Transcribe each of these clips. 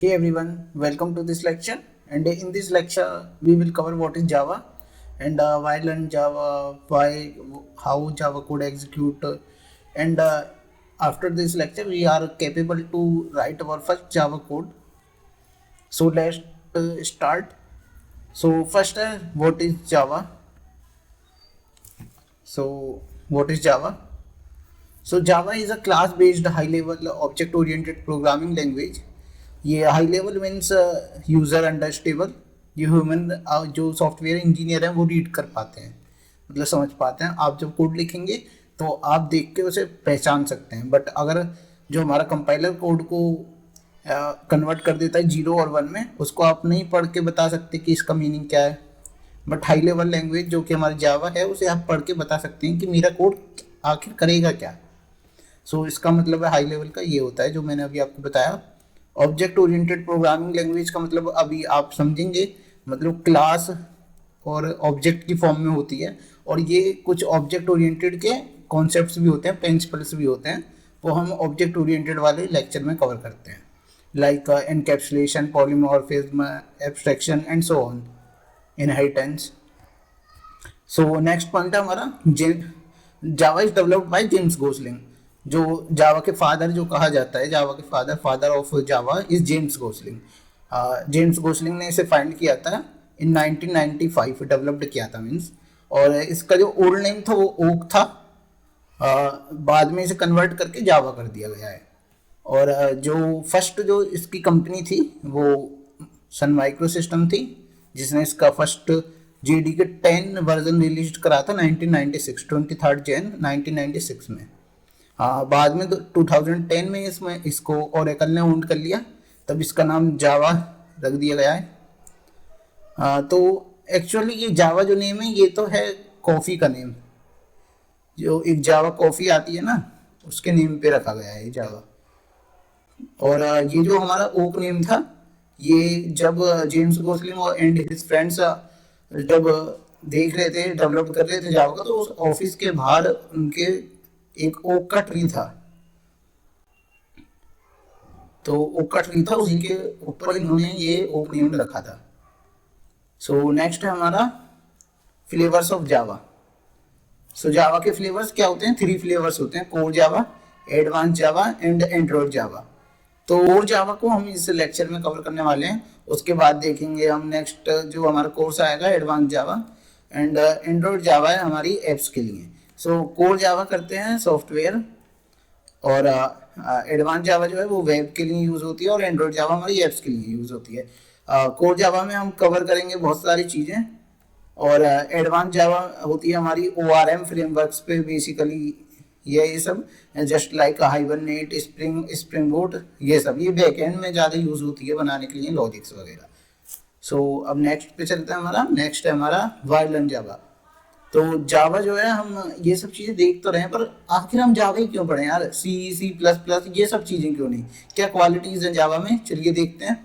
Hey everyone, welcome to this lecture. And in this lecture, we will cover what is Java and why learn Java, why how Java code execute, and after this lecture, we are capable to write our first Java code. So let's start. So first, what is Java? So what is Java? So Java is a class-based high-level object-oriented programming language. ये high level means user understandable, ये human जो software engineer हैं वो read कर पाते हैं, मतलब समझ पाते हैं। आप जब कोड लिखेंगे तो आप देख के उसे पहचान सकते हैं, बट अगर जो हमारा कंपाइलर कोड को कन्वर्ट कर देता है 0 और 1 में, उसको आप नहीं पढ़ के बता सकते कि इसका मीनिंग क्या है। बट हाई लेवल लैंग्वेज जो कि हमारी जावा है, उसे आप पढ़ के बता सकते हैं कि मेरा कोड आखिर करेगा क्या। सो इसका मतलब है हाई लेवल का ये होता है जो मैंने अभी आपको बताया। ऑब्जेक्ट ओरिएंटेड प्रोग्रामिंग लैंग्वेज का मतलब अभी आप समझेंगे, मतलब क्लास और ऑब्जेक्ट की फॉर्म में होती है, और ये कुछ ऑब्जेक्ट ओरिएंटेड के कॉन्सेप्ट्स भी होते हैं, प्रिंसिपल्स भी होते हैं, वो हम ऑब्जेक्ट ओरिएंटेड वाले लेक्चर में कवर करते हैं, like encapsulation, polymorphism, abstraction and so on, inheritance. So next point है हमारा Java is developed by James Gosling. जो जावा के फादर जो कहा जाता है, जावा के father of Java is James Gosling. James Gosling ने इसे फाइंड किया था इन 1995, डेवलप्ड किया था मीन्स। और इसका जो ओल्ड नेम था वो ओक था, बाद में इसे कन्वर्ट करके जावा कर दिया गया है। और जो फर्स्ट जो इसकी कंपनी थी वो सन माइक्रो सिस्टम थी, जिसने इसका फर्स्ट जेडी के 10 वर्जन रिलीज करा था 1996, 23 जैन 1996 में। बाद में 2010 में इसको ओरेकल ने ओन कर लिया, तब इसका नाम जावा रख दिया गया है। तो एक्चुअली ये जावा जो नेम है ये तो है कॉफ़ी का नेम, जो एक जावा कॉफ़ी आती है ना, उसके नेम पे रखा गया है जावा। और ये जो हमारा ओक नेम था, ये जब जेम्स गोसलिंग और एंड हिज फ्रेंड्स जब देख रहे थे, डेवलप कर रहे थे जावा का, तो उस ऑफिस के बाहर उनके एक ओक का ट्री था, तो ओक का ट्री था, उसी के ऊपर इन्होंने ये ओक नेम रखा था। सो नेक्स्ट है हमारा फ्लेवर्स ऑफ जावा। सो जावा के फ्लेवर्स क्या होते हैं? 3 फ्लेवर्स होते हैं, core Java, advance Java and Android Java. तो कोर जावा को हम इस लेक्चर में कवर करने वाले हैं, उसके बाद देखेंगे हम नेक्स्ट जो हमारा कोर्स आएगा एडवांस जावा, एंड एंड्रॉइड जावा है हमारी एप्स के लिए। सो कोर जावा करते हैं सॉफ्टवेयर, और एडवांस जावा जो है वो वेब के लिए यूज़ होती है, और एंड्रॉइड जावा हमारी एप्स के लिए यूज़ होती है। कोर जावा में हम कवर करेंगे बहुत सारी चीज़ें, और एडवांस जावा होती है हमारी ORM फ्रेमवर्क्स पे बेसिकली, ये सब just like hibernate, spring boot, ये सब ये बैकएंड में ज़्यादा यूज़ होती है बनाने के लिए लॉजिक्स वगैरह। सो अब नेक्स्ट पे चलता है हमारा, नेक्स्ट है हमारा वायलन जावा। तो जावा जो है, हम ये सब चीज़ें देख तो रहे हैं, पर आखिर हम जावा ही क्यों पढ़ें यार? C++, ये सब चीज़ें क्यों नहीं? क्या क्वालिटीज़ हैं जावा में, चलिए देखते हैं।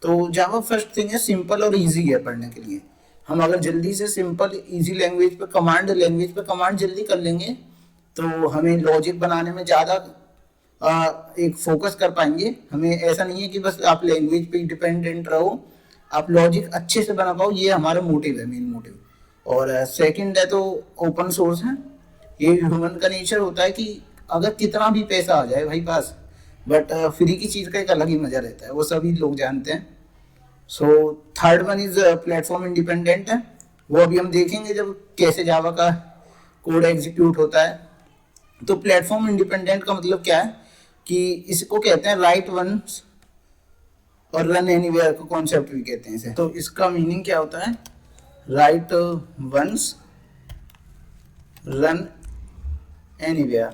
तो जावा फर्स्ट थिंग है सिंपल और इजी है पढ़ने के लिए। हम अगर जल्दी से सिंपल इजी लैंग्वेज पे कमांड जल्दी कर लेंगे, तो हमें लॉजिक बनाने में ज़्यादा एक फोकस कर पाएंगे। हमें ऐसा नहीं है कि बस आप लैंग्वेज पे डिपेंडेंट रहो, आप लॉजिक अच्छे से बना पाओ, ये हमारा मोटिव है, मेन मोटिव। और सेकंड है तो ओपन सोर्स है। ये ह्यूमन का नेचर होता है कि अगर कितना भी पैसा आ जाए भाई पास, बट फ्री की चीज़ का एक अलग ही मज़ा रहता है, वो सभी लोग जानते हैं। So third one is platform independent है, वो अभी हम देखेंगे जब कैसे जावा का कोड एग्जीक्यूट होता है। तो प्लेटफॉर्म इंडिपेंडेंट का मतलब क्या है कि इसको कहते हैं राइट वंस और रन एनीवेयर का कॉन्सेप्ट भी कहते हैं इसे। तो इसका मीनिंग क्या होता है? Write once, run anywhere,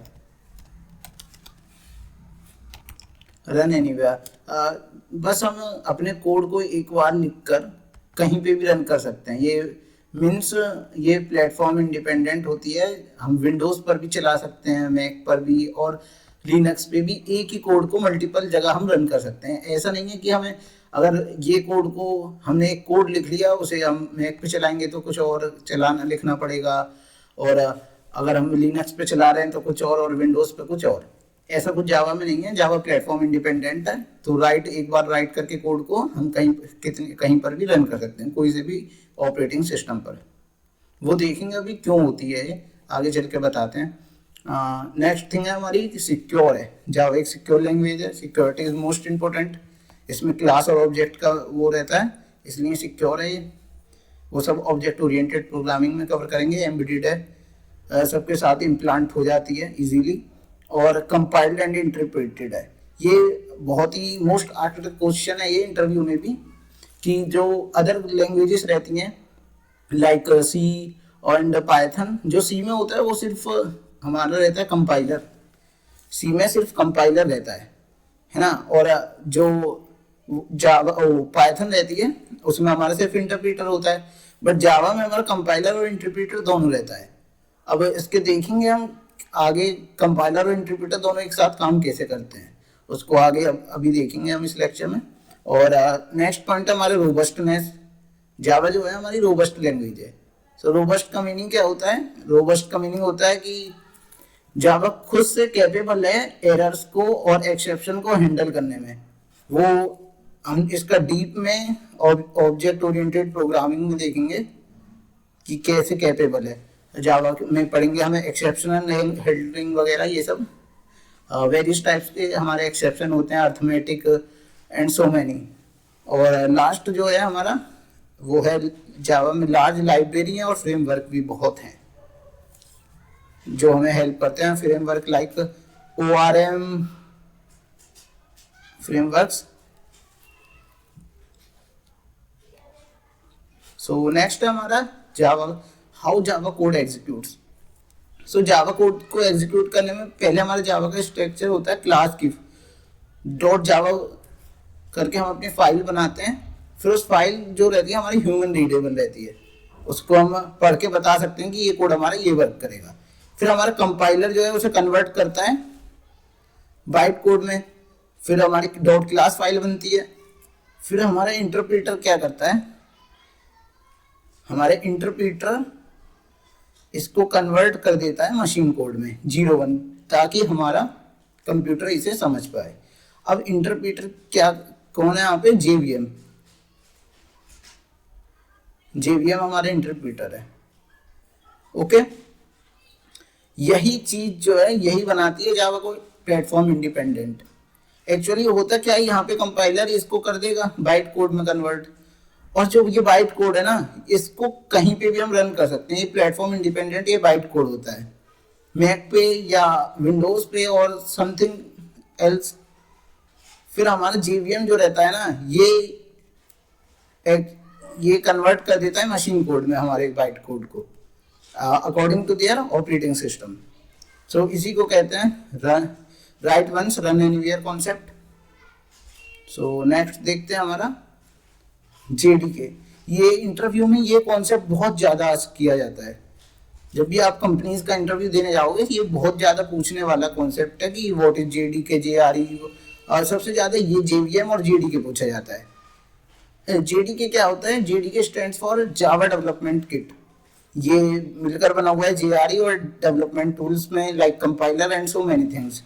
run anywhere. बस हम अपने कोड को एक बार लिखकर कहीं पे भी रन कर सकते हैं। ये मीन्स ये प्लेटफॉर्म इंडिपेंडेंट होती है, हम विंडोज़ पर भी चला सकते हैं, मैक पर भी, और लिनक्स पे भी एक ही कोड को मल्टीपल जगह हम रन कर सकते हैं। ऐसा नहीं है कि हमें अगर ये कोड को हमने एक कोड लिख लिया, उसे हम मैक पे चलाएंगे तो कुछ और चलाना लिखना पड़ेगा, और अगर हम लिनक्स पे चला रहे हैं तो कुछ और विंडोज़ पे कुछ और, ऐसा कुछ जावा में नहीं है, जावा प्लेटफॉर्म इंडिपेंडेंट है। तो एक बार राइट करके कोड को हम कहीं पर भी रन कर सकते हैं, कोई से भी ऑपरेटिंग सिस्टम पर। वो देखेंगे अभी क्यों होती है, आगे चल के बताते हैं। नेक्स्ट थिंग है हमारी सिक्योर है। जावा एक सिक्योर लैंग्वेज है, सिक्योरिटी इज मोस्ट इम्पोर्टेंट। इसमें क्लास और ऑब्जेक्ट का वो रहता है, इसलिए सिक्योर है ये। वो सब ऑब्जेक्ट ओरिएंटेड प्रोग्रामिंग में कवर करेंगे। एम्बेडेड है, सबके साथ इम्प्लांट हो जाती है इजीली, और कंपाइल्ड एंड इंटरप्रेटेड है। ये बहुत ही मोस्ट आस्क्ड क्वेश्चन है ये इंटरव्यू में भी, कि जो अदर लैंग्वेजेस रहती हैं लाइक सी एंड पाइथन, जो सी में होता है वो सिर्फ हमारा रहता है कंपाइलर, सी में सिर्फ कंपाइलर रहता है ना। और जो जावा पाइथन रहती है उसमें हमारा सिर्फ इंटरप्रीटर होता है, बट जावा में हमारा कंपाइलर और इंटरप्रीटर दोनों रहता है। अब इसके देखेंगे हम आगे, कंपाइलर और इंटरप्रीटर दोनों एक साथ काम कैसे करते हैं, उसको आगे अभी देखेंगे हम इस लेक्चर में। और नेक्स्ट पॉइंट है हमारे रोबस्टनेस। जावा जो है हमारी रोबस्ट लैंग्वेज है। सो रोबस्ट का मीनिंग क्या होता है? रोबस्ट का मीनिंग होता है कि जावा खुद से कैपेबल है एरर्स को और एक्सेप्शन को हैंडल करने में। वो हम इसका डीप में और ऑब्जेक्ट ओरिएंटेड प्रोग्रामिंग में देखेंगे कि कैसे कैपेबल है। जावा में पढ़ेंगे हमें एक्सेप्शनल हैंडलिंग वगैरह, ये सब वेरियस टाइप्स के हमारे एक्सेप्शन होते हैं, अर्थमेटिक एंड सो मैनी। और लास्ट जो है हमारा वो है जावा में लार्ज लाइब्रेरी है और फ्रेमवर्क भी बहुत हैं जो हमें हेल्प करते हैं। Framework like ORM frameworks. So next है हमारा Java, how Java code executes. So Java code को एग्जीक्यूट करने में पहले हमारे जावा का स्ट्रक्चर होता है क्लास की डॉट जावा करके हम अपनी फाइल बनाते हैं। फिर उस फाइल जो रहती है हमारी ह्यूमन रीडेबल रहती है, उसको हम पढ़ के बता सकते हैं कि ये कोड हमारा ये वर्क करेगा। फिर हमारा कंपाइलर जो है उसे कन्वर्ट करता है बाइट कोड में, फिर हमारी डॉट क्लास फाइल बनती है। फिर हमारा इंटरप्रेटर क्या करता है, हमारे इंटरप्रेटर इसको कन्वर्ट कर देता है मशीन कोड में 0-1, ताकि हमारा कंप्यूटर इसे समझ पाए। अब इंटरप्रेटर क्या कौन है यहाँ पे? जेवीएम हमारे इंटरप्रेटर है। ओके, यही चीज जो है यही बनाती है जावा को प्लेटफॉर्म इंडिपेंडेंट। एक्चुअली होता क्या है, यहाँ पे कंपाइलर इसको कर देगा बाइट कोड में कन्वर्ट, और जो ये बाइट कोड है ना इसको कहीं पे भी हम रन कर सकते हैं। ये प्लेटफॉर्म इंडिपेंडेंट ये बाइट कोड होता है, मैक पे या विंडोज पे और समथिंग एल्स। फिर हमारा जेवीएम जो रहता है ना ये कन्वर्ट कर देता है मशीन कोड में हमारे बाइट कोड को according to their operating system. So इसी को कहते हैं write once run anywhere concept. So next देखते हैं हमारा जेडीके। ये इंटरव्यू में ये कॉन्सेप्ट बहुत ज़्यादा आस्क किया जाता है। जब भी आप कंपनीज का इंटरव्यू देने जाओगे ये बहुत ज़्यादा पूछने वाला कॉन्सेप्ट है कि व्हाट इज जेडीके, जेआरई, और सबसे ज़्यादा ये जेवीएम और जेडीके पूछा जाता है। जेडीके क्या होता है? JDK stands for Java development kit. ये मिलकर बना हुआ है जेआरई और डेवलपमेंट टूल्स में, like compiler and so many things.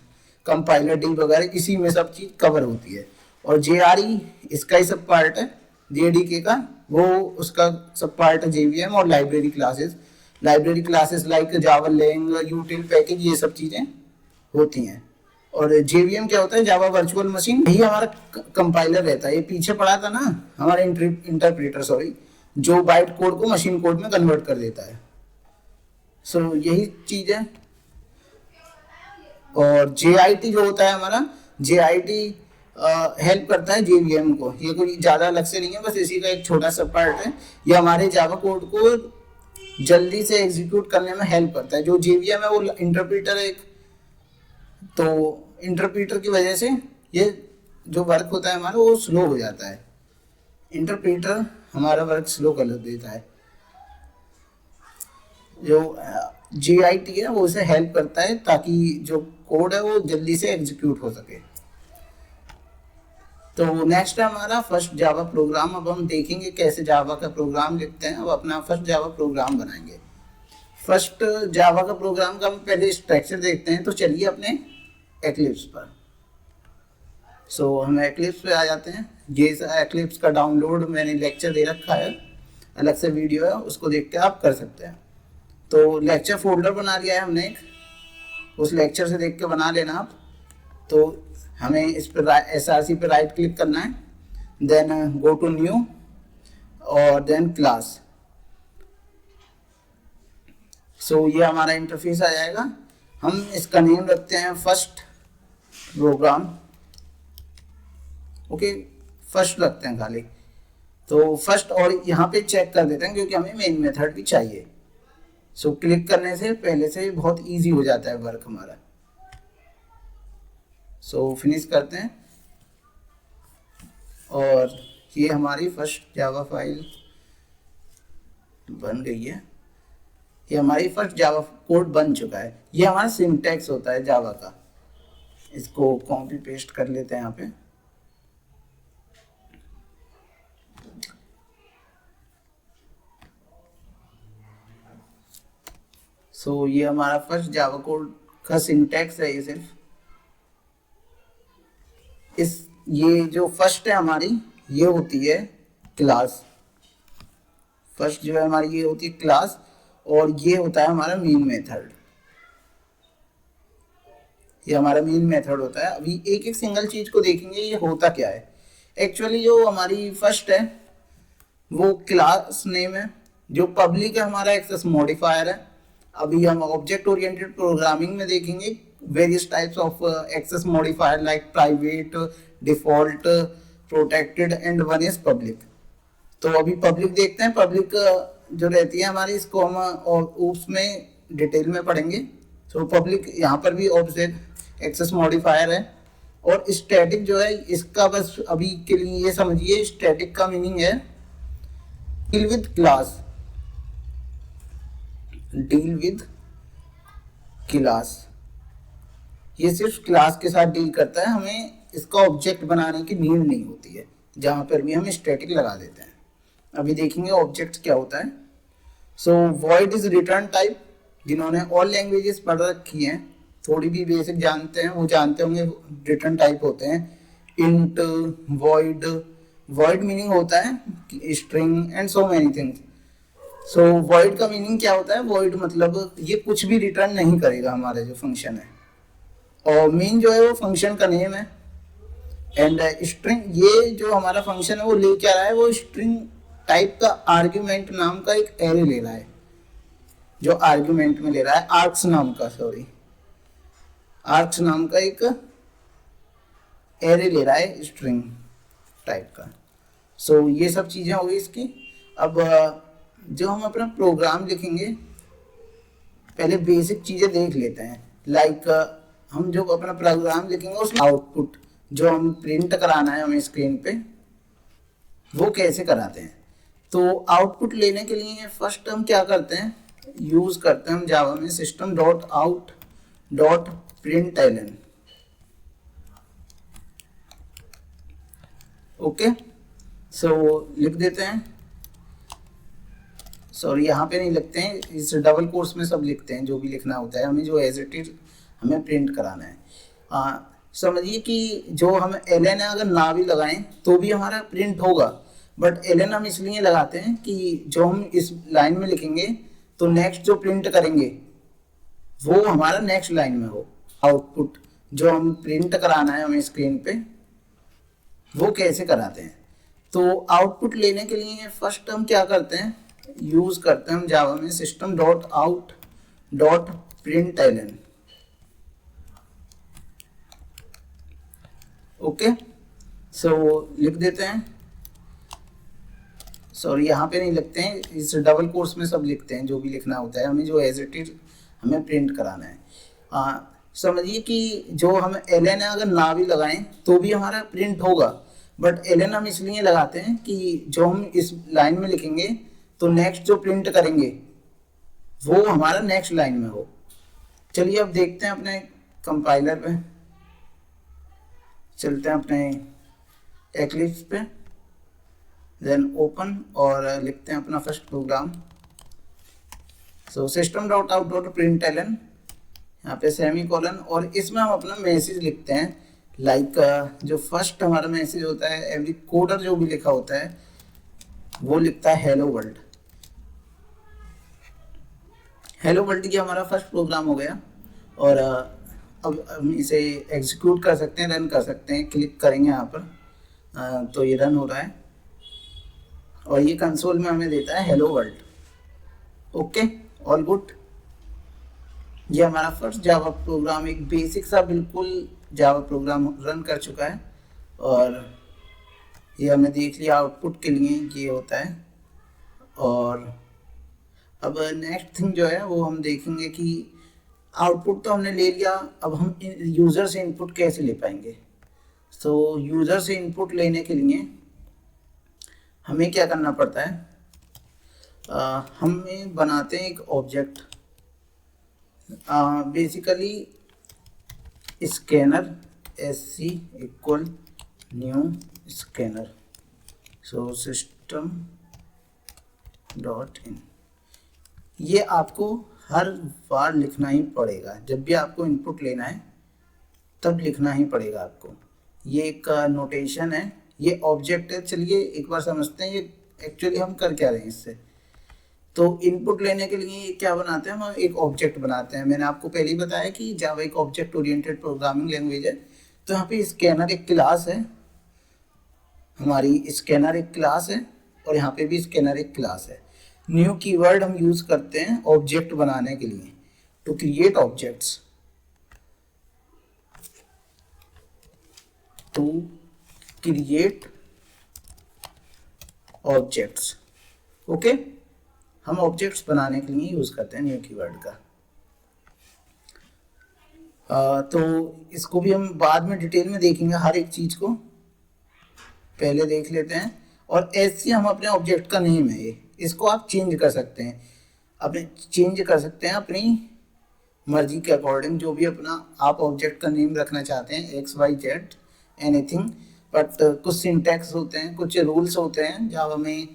Compiler D वगैरह इसी में सब चीज़ कवर होती है। और जेआरई इसका ही सब पार्ट है, जेडीके का वो उसका सब पार्ट है जेवीएम। और library classes like Java Lang, यूटिल package, ये सब चीज़ें होती हैं। और जेवीएम क्या होता है? Java virtual machine. यही हमारा कंपाइलर रहता है। ये पीछे पढ़ा था ना हमारा इंटरप्रेटर, जो बाइट कोड को मशीन कोड में कन्वर्ट कर देता है। सो यही चीज है। और जेआईटी जो होता है हमारा, जेआईटी हेल्प करता है जेवीएम को। ये कोई ज्यादा अलग से नहीं है, बस इसी का एक छोटा सा पार्ट है। ये हमारे जावा कोड को जल्दी से एग्जीक्यूट करने में हेल्प करता है। जो जेवीएम है वो इंटरप्रेटर है एक, तो इंटरप्रेटर की वजह से ये जो वर्क होता है हमारा वो स्लो हो जाता है। इंटरप्रेटर हमारा वर्क स्लो कर देता है। जो जेआईटी है वो उसे हेल्प करता है ताकि जो कोड है वो जल्दी से एग्जीक्यूट हो सके। तो नेक्स्ट है हमारा फर्स्ट जावा प्रोग्राम। अब हम देखेंगे कैसे जावा का प्रोग्राम लिखते हैं। अब अपना फर्स्ट जावा प्रोग्राम बनाएंगे। फर्स्ट जावा का प्रोग्राम का हम पहले स्ट्रक्चर देखते हैं। तो चलिए अपने एक्लिप्स पर। सो हम एक्लिप्स पे आ जाते हैं। ये एक्लिप्स का डाउनलोड मैंने लेक्चर दे रखा है, अलग से वीडियो है, उसको देख के आप कर सकते हैं। तो लेक्चर फोल्डर बना लिया है हमने एक, उस लेक्चर से देख के बना लेना आप। तो हमें इस पर SRC पे राइट क्लिक करना है, देन गो टू न्यू और देन क्लास। सो ये हमारा इंटरफेस आ जाएगा। हम इसका नेम रखते हैं फर्स्ट प्रोग्राम। ओके, फर्स्ट रखते हैं खाली। तो फर्स्ट, और यहाँ पे चेक कर देते हैं क्योंकि हमें मेन मेथड भी चाहिए। सो क्लिक करने से पहले से बहुत इजी हो जाता है वर्क हमारा। सो फिनिश करते हैं और ये हमारी फर्स्ट जावा फाइल बन गई है। ये हमारी फर्स्ट जावा कोड बन चुका है। ये हमारा सिंटैक्स होता है जावा का। इसको कॉपी पेस्ट कर लेते हैं यहाँ पे। सो ये हमारा फर्स्ट जावा कोड का सिंटैक्स है। ये सिर्फ ये जो फर्स्ट है हमारी, ये होती है क्लास। फर्स्ट जो है हमारी ये होती है क्लास, और ये होता है हमारा मेन मेथड। ये हमारा मेन मेथड होता है। अभी एक एक सिंगल चीज को देखेंगे ये होता क्या है। एक्चुअली जो हमारी फर्स्ट है वो क्लास नेम है, जो पब्लिक है हमारा एक्सेस मॉडिफायर है। अभी हम ऑब्जेक्ट ओरिएंटेड प्रोग्रामिंग में देखेंगे various types of access modifier like private, default, protected and one is public. तो अभी पब्लिक देखते हैं। पब्लिक जो रहती है हमारी, इसको हम और उसमें डिटेल में पढ़ेंगे। तो पब्लिक यहाँ पर भी ऑब्जेक्ट एक्सेस मॉडिफायर है। और स्टैटिक जो है इसका बस अभी के लिए ये समझिए, स्टैटिक का मीनिंग है deal with class. Deal with class, ये सिर्फ क्लास के साथ डील करता है। हमें इसका ऑब्जेक्ट बनाने की नीड नहीं होती है, जहां पर भी हम स्टैटिक लगा देते हैं। अभी देखेंगे ऑब्जेक्ट क्या होता है। सो वॉइड इज रिटर्न टाइप। जिन्होंने ऑल लैंग्वेजेस पढ़ रखी हैं, थोड़ी भी बेसिक जानते हैं, वो जानते होंगे रिटर्न टाइप होते हैं इंट, वॉइड। वॉइड मीनिंग होता है string and so many things. So void का मीनिंग क्या होता है? वॉइड मतलब ये कुछ भी रिटर्न नहीं करेगा हमारा जो फंक्शन है। और मेन जो है वो फंक्शन का नेम है। एंड स्ट्रिंग, ये जो हमारा फंक्शन है वो ले क्या रहा है, वो स्ट्रिंग टाइप का आर्ग्यूमेंट नाम का एक एरे ले रहा है। जो आर्ग्यूमेंट में ले रहा है आर्क्स नाम का, सॉरी आर्क्स नाम का एक एरे ले रहा है स्ट्रिंग टाइप का। सो ये सब चीजें हो गई इसकी। अब जो हम अपना प्रोग्राम लिखेंगे, पहले बेसिक चीजें देख लेते हैं। लाइक हम जो अपना प्रोग्राम लिखेंगे उसमें आउटपुट जो हम प्रिंट कराना है हमें स्क्रीन पे, वो कैसे कराते हैं। तो आउटपुट लेने के लिए फर्स्ट हम क्या करते हैं, यूज करते हैं हम जावा में system dot out dot println। Okay, so लिख देते हैं। सॉरी यहाँ पे नहीं लिखते हैं, इस डबल कोर्स में सब लिखते हैं जो भी लिखना होता है हमें, जो एज इट इज हमें प्रिंट कराना है। समझिए कि जो हम ln अगर ना भी लगाएं तो भी हमारा प्रिंट होगा, बट ln हम इसलिए लगाते हैं कि जो हम इस लाइन में लिखेंगे तो नेक्स्ट जो प्रिंट करेंगे वो हमारा नेक्स्ट लाइन में हो। आउटपुट जो हम प्रिंट कराना है हमें स्क्रीन पे, वो कैसे कराते हैं। तो आउटपुट लेने के लिए फर्स्ट हम क्या करते हैं, यूज करते हैं हम जावा में system dot out dot println। Okay, so लिख देते हैं। सॉरी यहाँ पे नहीं लिखते हैं, इस डबल कोर्स में सब लिखते हैं जो भी लिखना होता है हमें, जो एज इट इज हमें प्रिंट कराना है। समझिए कि जो हम ln अगर ना भी लगाएं तो भी हमारा प्रिंट होगा, बट ln हम इसलिए लगाते हैं कि जो हम इस लाइन में लिखेंगे तो नेक्स्ट जो प्रिंट करेंगे वो हमारा नेक्स्ट लाइन में हो। चलिए अब देखते हैं अपने कंपाइलर पे, चलते हैं अपने एक्लिप्स पे, देन ओपन और लिखते हैं अपना first program. So system dot out dot println, यहाँ पे सेमी कॉलन, और इसमें हम अपना मैसेज लिखते हैं। लाइक जो फर्स्ट हमारा मैसेज होता है, एवरी कोडर जो भी लिखा होता है वो लिखता है हेलो वर्ल्ड। हेलो वर्ल्ड ये हमारा फर्स्ट प्रोग्राम हो गया, और अब हम इसे एग्जीक्यूट कर सकते हैं, रन कर सकते हैं। क्लिक करेंगे यहाँ पर, तो ये रन हो रहा है और ये कंसोल में हमें देता है hello world. Okay, all good. ये हमारा फर्स्ट जावा प्रोग्राम, एक बेसिक सा बिल्कुल जावा प्रोग्राम रन कर चुका है, और ये हमने देख लिया आउटपुट के लिए ये होता है। और अब नेक्स्ट थिंग जो है वो हम देखेंगे कि आउटपुट तो हमने ले लिया, अब हम यूज़र से इनपुट कैसे ले पाएंगे। सो यूज़र से इनपुट लेने के लिए हमें क्या करना पड़ता है, हमें बनाते हैं एक object, basically scanner SC equal new scanner, सो सिस्टम डॉट इन। ये आपको हर बार लिखना ही पड़ेगा, जब भी आपको इनपुट लेना है तब लिखना ही पड़ेगा आपको। ये एक नोटेशन है, ये ऑब्जेक्ट है। चलिए एक बार समझते हैं ये एक्चुअली हम कर क्या रहे हैं इससे। तो इनपुट लेने के लिए क्या बनाते हैं, हम एक ऑब्जेक्ट बनाते हैं। मैंने आपको पहले ही बताया कि जावा एक ऑब्जेक्ट ओरिएंटेड प्रोग्रामिंग लैंग्वेज है। तो यहाँ पे स्कैनर एक क्लास है, हमारी स्कैनर एक क्लास है, और यहाँ पे भी स्कैनर एक क्लास है। न्यू कीवर्ड हम यूज करते हैं ऑब्जेक्ट बनाने के लिए, to create objects, to create objects. Okay, हम ऑब्जेक्ट्स बनाने के लिए यूज करते हैं न्यू कीवर्ड का। तो इसको भी हम बाद में डिटेल में देखेंगे, हर एक चीज को पहले देख लेते हैं। और ऐसे हम अपने ऑब्जेक्ट का नेम है ये, इसको आप चेंज कर सकते हैं, अपनी मर्जी के अकॉर्डिंग, जो भी अपना आप ऑब्जेक्ट का नेम रखना चाहते हैं, XYZ एनीथिंग। बट कुछ सिंटैक्स होते हैं, कुछ रूल्स होते हैं जावा में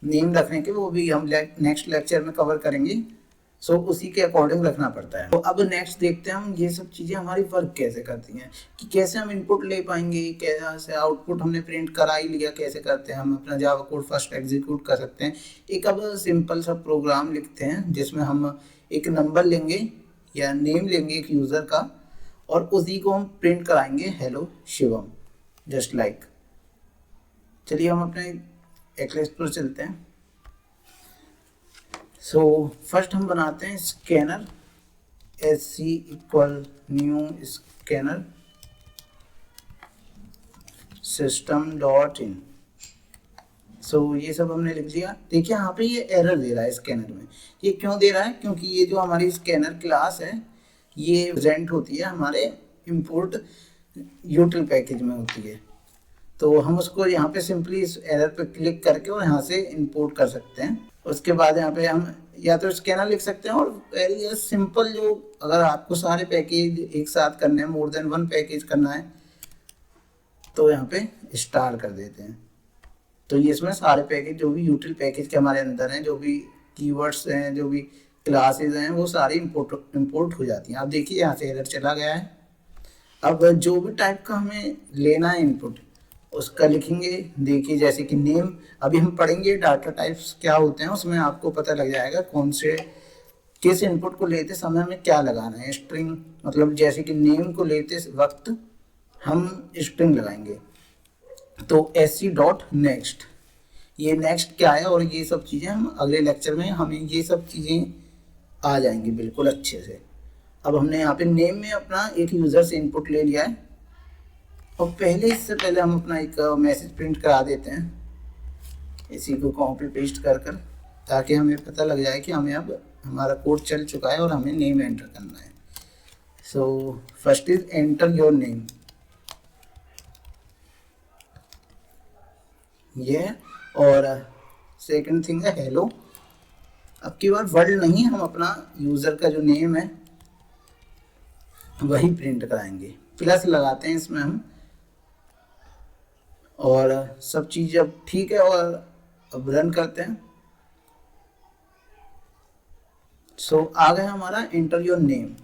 नेम रखने के, वो भी हम नेक्स्ट लेक्चर में कवर करेंगे। सो उसी के अकॉर्डिंग रखना पड़ता है। तो अब नेक्स्ट देखते हैं हम ये सब चीज़ें हमारी वर्क कैसे करती हैं, कि कैसे हम इनपुट ले पाएंगे, कैसे आउटपुट हमने प्रिंट करा ही लिया, कैसे करते हैं हम अपना जावा कोड फर्स्ट एग्जीक्यूट कर सकते हैं। एक अब सिंपल सा प्रोग्राम लिखते हैं जिसमें हम एक नंबर लेंगे या नेम लेंगे एक यूज़र का, और उसी को हम प्रिंट कराएंगे हेलो शिवम, जस्ट लाइक। चलिए हम अपने एक्लिप्स पर चलते हैं। सो फर्स्ट हम बनाते हैं scanner SC equal new scanner system dot in. So ये सब हमने लिख दिया। देखिए यहाँ पे ये एरर दे रहा है स्कैनर में। ये क्यों दे रहा है, क्योंकि ये जो हमारी स्कैनर क्लास है ये प्रेजेंट होती है हमारे इंपोर्ट यूटिल पैकेज में होती है। तो हम उसको यहाँ पे सिंपली इस एरर पे क्लिक करके और यहाँ से इंपोर्ट कर सकते हैं। उसके बाद यहाँ पे हम या तो स्कैनर लिख सकते हैं, और वेरी सिंपल, जो अगर आपको सारे पैकेज एक साथ करने हैं, मोर देन वन पैकेज करना है, तो यहाँ पे स्टार कर देते हैं। तो ये इसमें सारे पैकेज जो भी यूटिल पैकेज के हमारे अंदर हैं, जो भी कीवर्ड्स हैं, जो भी क्लासेज हैं, वो सारी इंपोर्ट हो जाती हैं। आप देखिए यहाँ से एरर चला गया है। अब जो भी टाइप का हमें लेना है इनपुट, उसका लिखेंगे। देखिए जैसे कि नेम, अभी हम पढ़ेंगे डाटा टाइप्स क्या होते हैं, उसमें आपको पता लग जाएगा कौन से किस इनपुट को लेते समय हमें क्या लगाना है। स्ट्रिंग मतलब जैसे कि नेम को लेते वक्त हम स्ट्रिंग लगाएंगे, तो SC डॉट नेक्स्ट। ये नेक्स्ट क्या है, और ये सब चीज़ें हम अगले लेक्चर में हमें ये सब चीज़ें आ जाएंगी बिल्कुल अच्छे से। अब हमने यहाँ पे नेम में अपना एक यूज़र से इनपुट ले लिया है, और इससे पहले हम अपना एक मैसेज प्रिंट करा देते हैं, इसी को कॉपी पेस्ट कर ताकि हमें पता लग जाए कि हमें अब हमारा कोड चल चुका है और हमें नेम एंटर करना है। So first is enter your name, ये, और सेकंड थिंग है हेलो। अब की बार वर्ल्ड नहीं, हम अपना यूज़र का जो नेम है वही प्रिंट कराएंगे। प्लस लगाते हैं इसमें हम, और सब चीज़ अब ठीक है, और अब रन करते हैं। सो आ गया हमारा enter your name.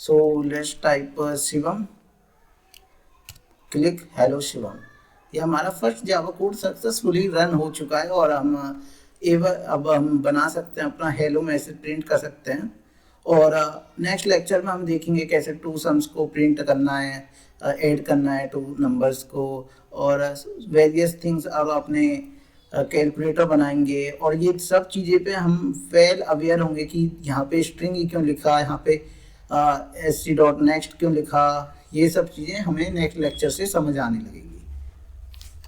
So let's type Shivam, click hello Shivam. ये हमारा first Java code successfully run हो चुका है और हम अब हम बना सकते हैं अपना हेलो मैसेज प्रिंट कर सकते हैं। और नेक्स्ट लेक्चर में हम देखेंगे कैसे टू सम्स को प्रिंट करना है, ऐड करना है टू नंबर्स को, और वेरियस थिंग्स अब अपने कैलकुलेटर बनाएंगे। और ये सब चीज़ें पे हम वेल अवेयर होंगे कि यहाँ पे स्ट्रिंग ही क्यों लिखा, यहाँ पे sc.next क्यों लिखा। ये सब चीज़ें हमें नेक्स्ट लेक्चर से समझ आने लगेंगी।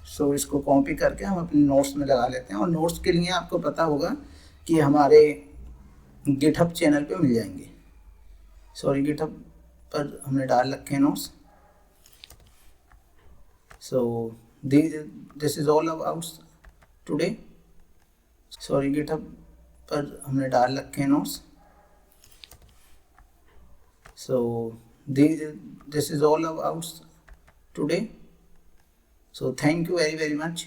सो इसको कॉपी करके हम अपने नोट्स में लगा लेते हैं। और नोट्स के लिए आपको पता होगा कि हमारे गिटहब चैनल पे मिल जाएंगे। सॉरी, गिटहब पर हमने डाल रखे हैं notes. So this is all about today. Sorry, GitHub पर हमने डाल रखे हैं notes. So this is all about today. So thank you very much.